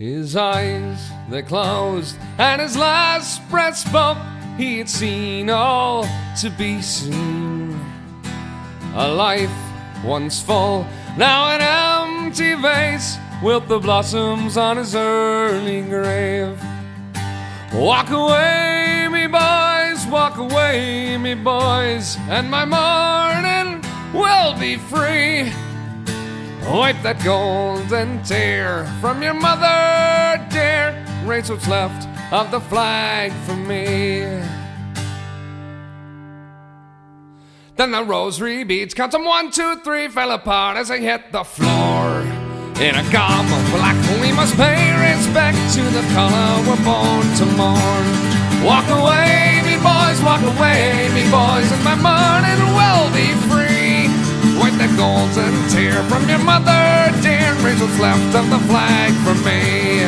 His eyes, they closed, and his last breath spoke. He had seen all to be seen. A life once full, now an empty vase, with the blossoms on his early grave. Walk away, me boys, walk away, me boys, and my morning will be free. Wipe that golden tear from your mother dear, raise what's left of the flag for me. Then the rosary beads, count them 1, 2, 3, fell apart as they hit the floor. In a garb of black, we must pay respect to the color we're born to mourn. Walk away, me boys, walk away, me boys, and my morning will be free. Wipe that golden tear from your mother dear, raise what's left of the flag for me.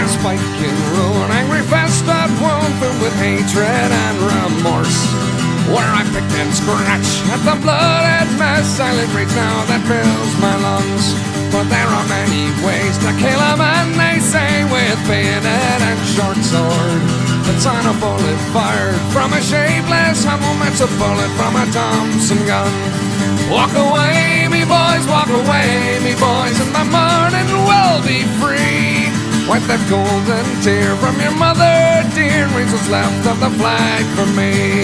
Spiking ruin, angry fest that wound filled with hatred and remorse, where I picked and scratched at the blooded mess. Silent rage now that fills my lungs, but there are many ways to kill a man, they say, with bayonet and short sword. It's on a bullet fired from a shapeless humble, it's a bullet from a Thompson gun. Walk away, me boys, walk away, me boys, and my morning will be free. Wipe that golden tear from your mother dear, raise what's left of the flag for me.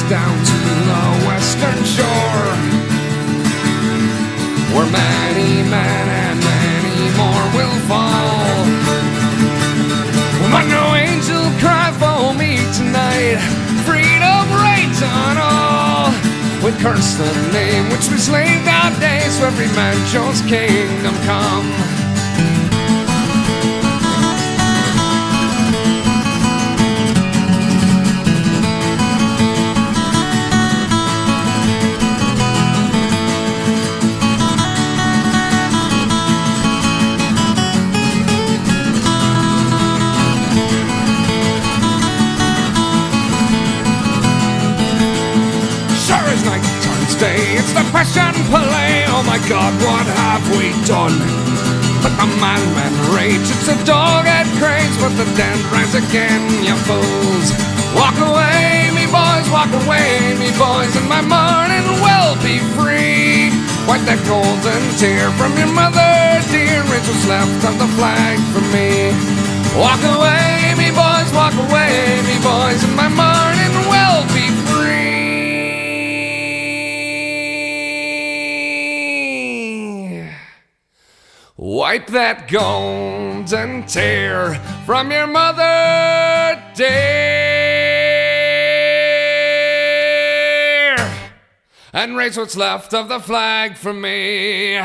Down to the western shore, where many men and many more will fall. But no angel cry for me tonight, freedom reigns on all. We curse the name which we slaved our days, so every man shows kingdom come. It's the passion play, oh my God, what have we done? But the man rage, it's a dog-eared craze, but the dead rise again, you fools. Walk away, me boys, walk away, me boys, and my morning will be free. Wipe that golden tear from your mother dear, raise what's left of the flag for me. Walk away, me boys, walk away, me boys, and my morning will be free. Wipe that golden tear from your mother dear, and raise what's left of the flag for me.